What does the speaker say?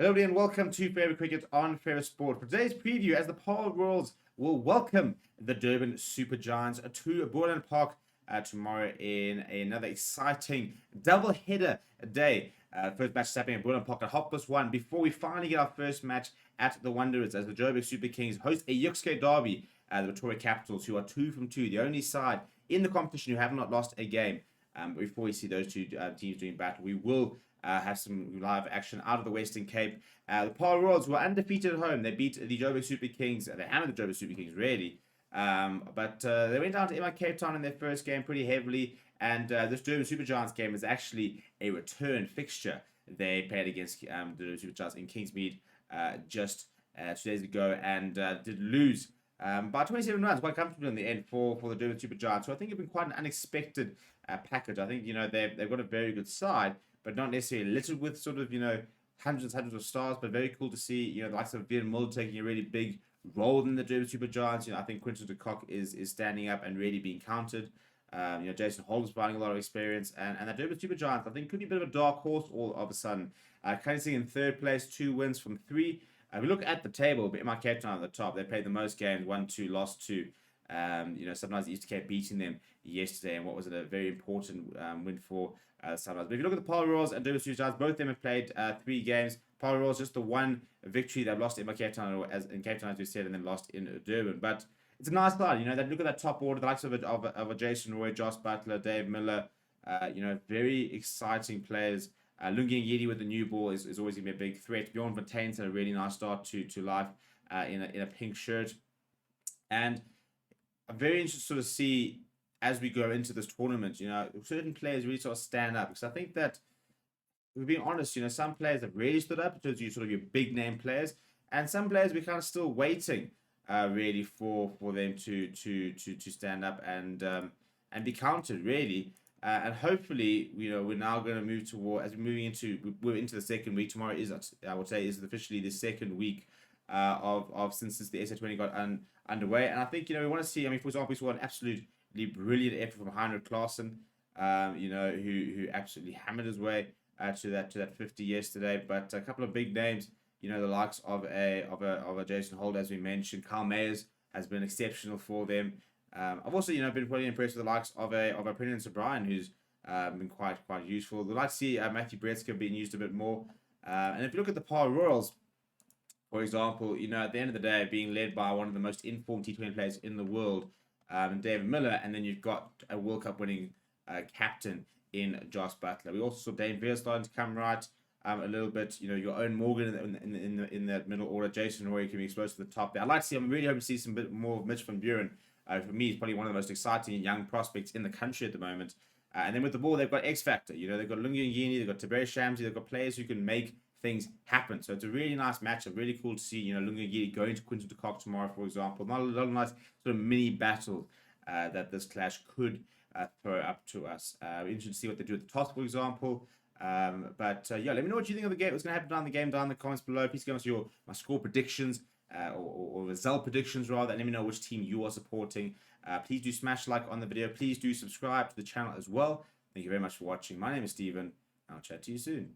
Hello and welcome to Favorite Cricket on Favorite Sport. For today's preview, as the PAARL Royals will welcome the Durban Super Giants to Borderland Park tomorrow in another exciting double-header day. First match is happening at Borderland Park at 1:30 before we finally get our first match at the Wanderers as the Joburg Super Kings host a Yuxke derby. The Victoria Capitals, who are 2 from 2, the only side in the competition who have not lost a game. Before we see those two teams doing battle, we will have some live action out of the Western Cape. The PAARL Royals were undefeated at home. They beat the Joburg Super Kings. They hammered the Joburg Super Kings, really. But they went down to Cape Town in their first game pretty heavily. And this Durban Super Giants game is actually a return fixture. They played against the Durban Super Giants in Kingsmead just 2 days ago and did lose by 27 runs, quite comfortably in the end for the Durban Super Giants. So I think it's been quite an unexpected package. I think, they've got a very good side, but not necessarily littered with sort of, hundreds of stars, but very cool to see, the likes of Vian Muller taking a really big role in the Durban Super Giants. I think Quinton de Kock is standing up and really being counted. Jason Holt is providing a lot of experience, and the Durban Super Giants, I think, could be a bit of a dark horse all of a sudden. Currently in third place, 2 wins from 3. We look at the table, but Cape Town at the top. They played the most games, 1-2, lost 2. Sometimes the Eastern Cape beating them yesterday, and what was it, a very important win for Sunrise. But if you look at the PAARL Royals and Durban Super Giants, both of them have played 3 games. PAARL Royals just the 1 victory. They've lost in Cape Town, as we said, and then lost in Durban. But it's a nice side. They look at that top order, the likes of a Jason Roy, Josh Butler, Dave Miller. Very exciting players. Lungi Ngidi with the new ball is always going to be a big threat. Bjorn Vertain's had a really nice start to life in a pink shirt. And I'm very interested to sort of see, as we go into this tournament, certain players really sort of stand up. Because I think that, if we're being honest, some players have really stood up in terms of sort of your big name players. And some players we're kind of still waiting really for them to stand up and be counted, really. And hopefully, we're now going to move toward, as we're into the second week. Tomorrow is, I would say, is officially the second week of since the SA20 got underway. And I think, we want to see, for example, we saw an absolutely brilliant effort from Heinrich Klaassen, who absolutely hammered his way to that 50 yesterday. But a couple of big names, the likes of a Jason Holt, as we mentioned. Carl Mayers has been exceptional for them. I've also, been pretty impressed with the likes of a Brendan O'Brien, who's been quite useful. We'd like to see Matthew Bretzker being used a bit more. And if you look at the PAARL Royals, for example, at the end of the day, being led by one of the most informed T20 players in the world, David Miller, and then you've got a World Cup winning captain in Josh Butler. We also saw Dane Veer starting to come right a little bit. Your own Morgan in that middle order. Jason Roy can be exposed to the top there. I'd like to see, I'm really hoping to see some bit more of Mitch van Buren. For me, he's probably one of the most exciting young prospects in the country at the moment. And then with the ball, they've got X Factor. They've got Lungi Ngini, they've got Tabere Shamsi, they've got players who can make things happen. So it's a really nice matchup. Really cool to see, Lungi Ngini going to Quinton de Kock tomorrow, for example. Not a lot of nice sort of mini battle that this clash could throw up to us. Interesting to see what they do at the toss, for example. Let me know what you think of the game. What's going to happen down in the comments below. Please give us my score predictions. Or result predictions rather, and let me know which team you are supporting. Please do smash like on the video. Please do subscribe to the channel as well. Thank you very much for watching. My name is Steven, and I'll chat to you soon.